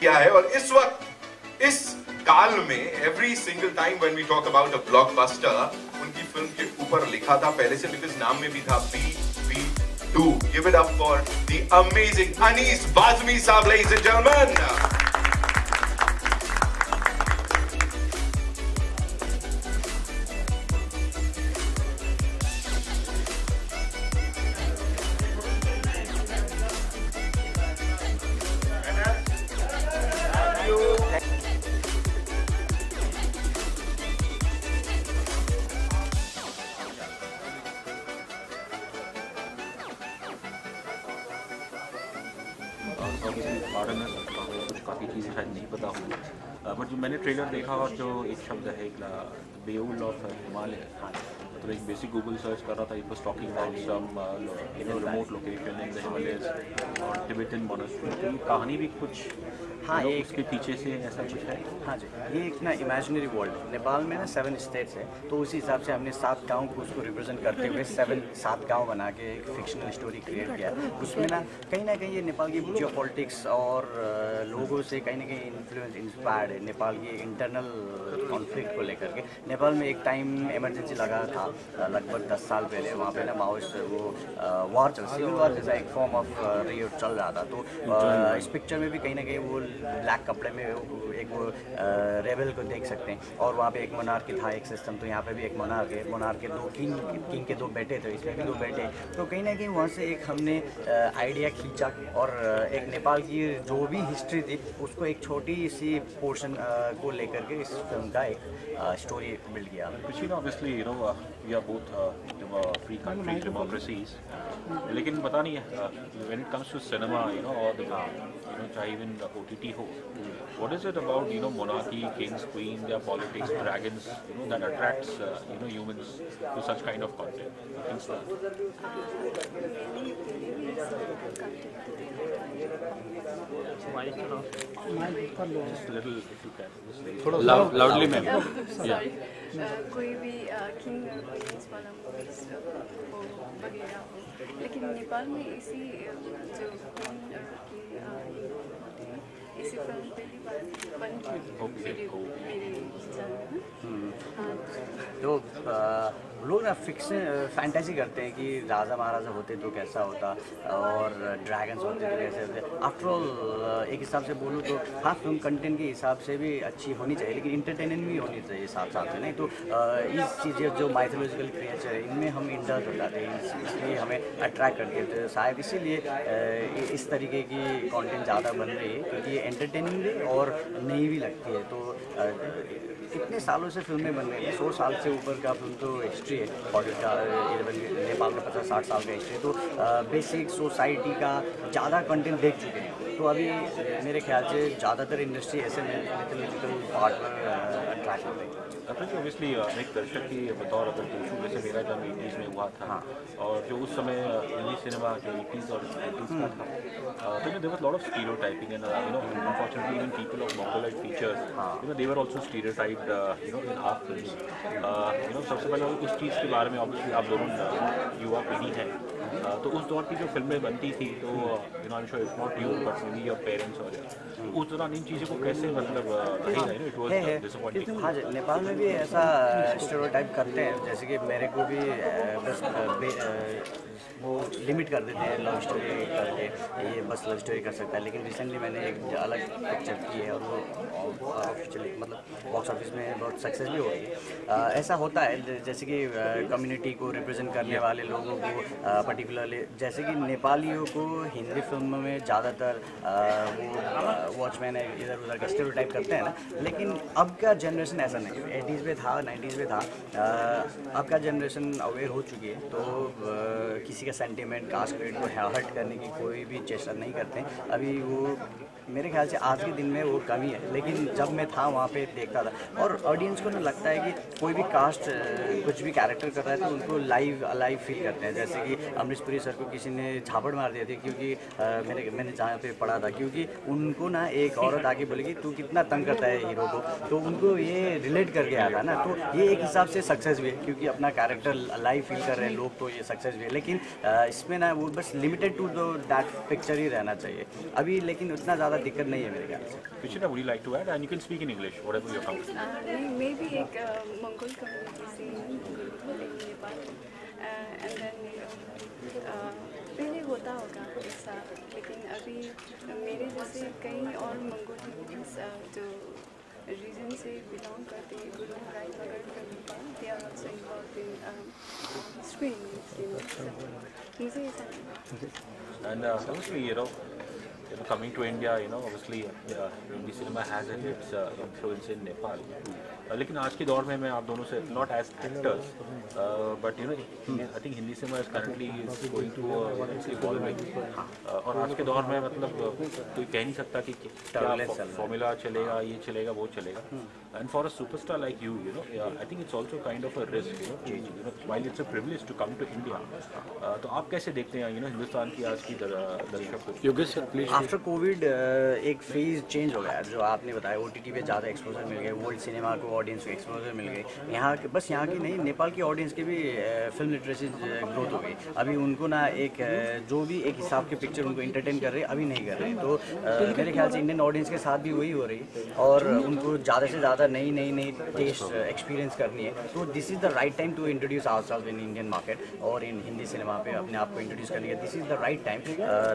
किया है। और इस वक्त इस काल में every single time when we talk about a blockbuster, उनकी फिल्म के ऊपर लिखा था पहले से, बिकॉज नाम में भी था BB2। Give it up for the amazing Anees Bazmee साहब, लेडीज एंड जेंटलमैन। कुछ काफ़ी चीज़ें शायद नहीं पता होंगी, बट जो मैंने ट्रेलर देखा और जो एक शब्द है बेउल ऑफ हिमालय, तो एक बेसिक गूगल सर्च कर रहा था, it was talking about some remote location in the Himalayas और टिबेटन मोनास्ट्री। तो कहानी भी कुछ एक उसके पीछे से ऐसा कुछ है। हाँ जी, ये एक ना इमेजिनरी वर्ल्ड, नेपाल में ना 7 स्टेट्स है, तो उसी हिसाब से हमने 7 गाँव को उसको रिप्रेजेंट करते हुए 7 गाँव बना के एक फिक्शनल स्टोरी क्रिएट किया। उसमें ना कहीं ये नेपाल की जियो पॉलिटिक्स और लोगों से कहीं ना कहीं इंस्पायर्ड है। नेपाल की इंटरनल कॉन्फ्लिक्ट को लेकर के नेपाल में एक टाइम इमरजेंसी लगा था लगभग 10 साल पहले। वहाँ पे ना माओइस्ट वो सिविल वॉर जैसा एक फॉर्म ऑफ रिवॉल्ट चल रहा था। तो इस पिक्चर में भी कहीं ना कहीं वो ब्लैक कपड़े में एक वो रेबल को देख सकते हैं। और वहाँ पे एक मोनार्की था, एक सिस्टम, तो यहाँ पे भी एक मोनार्क है। मोनार्क के 2 किंग के 2 बेटे थे, इसमें भी 2 बेटे। तो कहीं ना कहीं वहाँ से एक हमने आइडिया खींचा और एक नेपाल की जो भी हिस्ट्री थी उसको एक छोटी सी पोर्शन को लेकर के इस फिल्म का एक स्टोरी बिल्ड किया। Obviously you know we are both free countries, democracies, लेकिन पता नहीं है when it comes to cinema you know और चाहे इवन OTT हो, what is it about monarchy, kings, queen, their politics, dragons, that attracts humans to such kind of content? Things like just a little if you can, loudly ma'am. Yeah. कोई भी king वाला movies हो वगैरह हो, लेकिन नेपाल में इसी जो इसी फिल्म पहली बार बन तो लोग ना फैंटेसी करते हैं कि राजा महाराजा होते तो कैसा होता और ड्रैगन्स होते तो कैसे होते। आफ्टर ऑल एक हिसाब से बोलूँ तो हाँ, फिल्म कंटेंट के हिसाब से भी अच्छी होनी चाहिए, लेकिन इंटरटेनमेंट भी होनी चाहिए साथ साथ में। नहीं तो इस चीज़ें जो माइथोलॉजिकल क्रिएचर है इनमें हम इंटरेस्ट हो जाते हैं, इसलिए हमें अट्रैक्ट करती है। तो शायद इसीलिए इस तरीके की कंटेंट ज़्यादा बन रही है, क्योंकि ये एंटरटेनिंग भी और नई भी लगती है। तो कितने सालों से फिल्में बन रही हैं, 100 साल से ऊपर का फिल्म तो हिस्ट्री है बॉलीवुड का, नेपाल का 50-60 साल का हिस्ट्री है। तो बेसिक सोसाइटी का ज़्यादा कंटेंट देख चुके हैं। तो अभी मेरे ख्याल से ज़्यादातर इंडस्ट्री ऐसे मिथोलॉजिकल पार्ट पर अट्रैक्ट हो रही है। ऑब्वियसली एक दर्शक की बतौर अगर पूछूँ, जैसे मेरा जब 80s में हुआ था, और जो उस समय हिंदी सिनेमा जो 80s और 90s का था, तो there was lot of stereotyping and unfortunately even people of Mongoloid features they were also stereotyped in our films. सबसे पहले उस चीज़ के बारे में ऑब्वियसली आप दोनों युवा पीढ़ी है, तो उस दौर की जो फिल्में बनती थी, तो I am sure it's not you but may be your parents, और उस दौरान इन चीज़ों को कैसे मतलब इट वाज डिसअपॉइंटिंग। हाँ, नेपाल में भी ऐसा स्टेरियोटाइप करते हैं, जैसे कि मेरे को भी बस वो लिमिट कर देते हैं लव स्टोरी करके, ये बस लव स्टोरी कर सकता है। लेकिन रिसेंटली मैंने एक अलग पिक्चर की है और वो ऑफिशियली मतलब बॉक्स ऑफिस में बहुत सक्सेस भी हो रही है। ऐसा होता है जैसे कि कम्युनिटी को रिप्रेजेंट करने वाले लोगों को पर्टिकुलरली, जैसे कि नेपालियों को हिंदी फिल्म में ज़्यादातर वो वॉचमैन है इधर उधर का स्टेरियोटाइप करते हैं ना, लेकिन अब का जनरेशन ऐसा नहीं। 80s में था, 90s में था, अब का जनरेशन अवेयर हो चुकी है। तो किसी का सेंटिमेंट, कास्ट क्रेडिट को हर्ट करने की कोई भी चेष्टा नहीं करते। अभी वो मेरे ख्याल से आज के दिन में वो कमी है, लेकिन जब मैं था वहाँ पे देखता था, और ऑडियंस को ना लगता है कि कोई भी कास्ट कुछ भी कैरेक्टर कर रहा है तो उनको अलाइव फील करते हैं। जैसे कि अमरीश पुरी सर को किसी ने झापड़ मार दिया था, क्योंकि मैंने जहाँ पे पढ़ा था, क्योंकि उनको ना एक औरत आके बोलेगी तू कितना तंग करता है हीरो को, तो उनको ये रिलेट करके आया था ना। तो ये एक हिसाब से सक्सेस भी है, क्योंकि अपना कैरेक्टर अलाइव फील कर रहे हैं लोग, तो ये सक्सेस भी है। लेकिन इसमें ना वो बस लिमिटेड टू दैट पिक्चर ही रहना चाहिए अभी। लेकिन उतना ज़्यादा दिक्कत नहीं है मेरे ख्याल से। Krishna, would you like to add? And you can speak in English, whatever you're comfortable. मैं भी एक मंगोल कम्युनिटी से नेपाल, एंड देन पहले होता होगा ऐसा, लेकिन अभी मेरे जैसे कई और मंगोल जो रीजन से बिलोंग करते हैं, गुरु राय वगैरह का Nepal, they are also involve in screen, मुझे ऐसा लगता। And obviously, coming to India, obviously, Hindi cinema has its influence in Nepal. लेकिन आज के दौर में मैं आप दोनों से not as actors, but I think Hindi cinema is currently going to evolving. और आज के दौर में मतलब कोई कह नहीं सकता कि क्या फॉर्मूला चलेगा, ये चलेगा, वो चलेगा. And for a superstar like you, I think it's also kind of a risk, while it's a privilege to come to India. तो आप कैसे देखते हैं, हिंदुस्तान की आज की दर्शक को? Yogesh sir please. After Covid एक फेज चेंज हो गया, जो आपने बताया, OTT पे ज़्यादा एक्सपोजर मिल गया, वर्ल्ड सिनेमा को ऑडियंस को एक्सपोजर मिल गई। यहाँ के बस यहाँ की नहीं, नेपाल की ऑडियंस की भी फिल्म लिटरेसी ग्रोथ हो गई। अभी उनको ना एक जो भी एक हिसाब के पिक्चर उनको इंटरटेन कर रहे हैं, अभी नहीं कर रहे हैं। तो मेरे ख्याल से इंडियन ऑडियंस के साथ भी वही हो रही है, और उनको ज़्यादा से ज़्यादा नई टेस्ट एक्सपीरियंस करनी है। तो this is the right time to introduce ourselves in Indian market और इन हिंदी सिनेमा पे अपने आप को इंट्रोड्यूस करने का this is the right time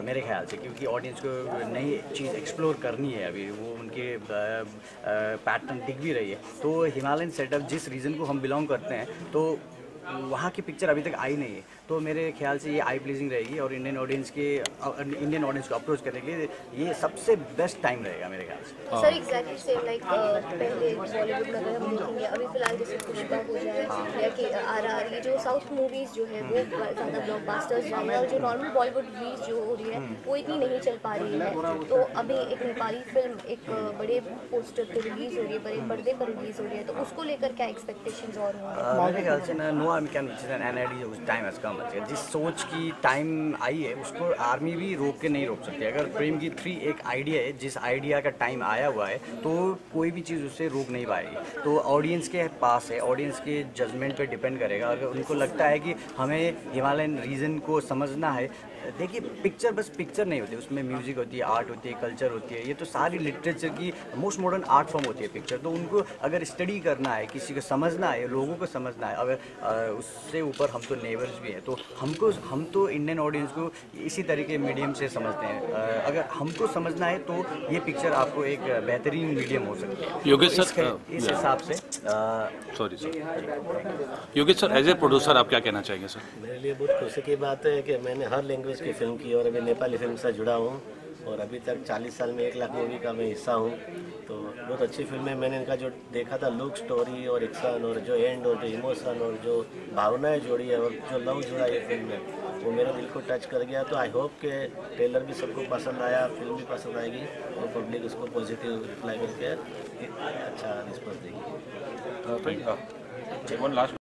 मेरे ख्याल से, क्योंकि ऑडियंस को नई चीज़ एक्सप्लोर करनी है। अभी वो उनके पैटर्न दिख भी रही है। तो हिमालयन सेटअप जिस रीजन को हम बिलोंग करते हैं, तो वहाँ की पिक्चर अभी तक आई नहीं है। तो मेरे ख्याल से ये आई प्लीजिंग रहेगी, और इंडियन ऑडियंस को अप्रोच करने के लिए ये सबसे बेस्ट टाइम रहेगा मेरे ख्याल से। सर एग्जैक्टली सेम लाइक पहले बॉलीवुड में अगर हम देखेंगे, अभी फिलहाल जैसे पुष्पा हो जाए या कि RRR, ये जो साउथ मूवीज़ जो है वो ज़्यादा ब्लॉकबस्टर्स जा रहे हैं, और जो नॉर्मल बॉलीवुड रिलीज जो हो रही है वो इतनी नहीं चल पा रही है। तो अभी एक नेपाली फिल्म एक बड़े पोस्टर पर रिलीज़ हो रही है, बड़े पर्दे पर रिलीज़ हो रही है, तो उसको लेकर क्या एक्सपेक्टेशंस और होंगे? मेरे ख्याल से ना know army can NID time has come. जिस सोच की टाइम आई है उसको आर्मी भी रोक के नहीं रोक सकती। अगर प्रेम की 3 एक आइडिया है, जिस आइडिया का टाइम आया हुआ है, तो कोई भी चीज़ उससे रोक नहीं पाएगी। तो ऑडियंस के पास है, ऑडियंस के जजमेंट पे डिपेंड करेगा। अगर उनको लगता है कि हमें हिमालयन रीजन को समझना है, देखिए पिक्चर बस पिक्चर नहीं होती, उसमें म्यूज़िक होती है, आर्ट होती है, कल्चर होती है, ये तो सारी लिटरेचर की मोस्ट मॉडर्न आर्ट फॉर्म होती है पिक्चर। तो उनको अगर स्टडी करना है, किसी को समझना है, लोगों को समझना है, अगर उससे ऊपर हम तो नेबर्स भी हैं, तो हम तो इंडियन ऑडियंस को इसी तरीके मीडियम से समझते हैं। अगर हमको समझना है तो ये पिक्चर आपको एक बेहतरीन मीडियम हो सकती है। योगेश सर, इस हिसाब से sorry sir, Yogesh sir as a producer आप क्या कहना चाहेंगे सर? मेरे लिए बहुत खुशी की बात है कि मैंने हर लैंग्वेज की फिल्म की, और अभी नेपाली फिल्म से जुड़ा हूँ, और अभी तक 40 साल में 1 लाख मूवी का मैं हिस्सा हूँ। तो बहुत अच्छी फिल्म है। मैंने इनका जो देखा था लुक, स्टोरी और एक्शन, और जो एंड और जो इमोशन और जो भावनाएं जोड़ी है और जो लव जुड़ा ये फिल्म है, वो मेरे दिल को टच कर गया। तो आई होप कि ट्रेलर भी सबको पसंद आया, फिल्म भी पसंद आएगी, और पब्लिक उसको पॉजिटिव रिप्लाई करके अच्छा रिस्पॉन्स देगी।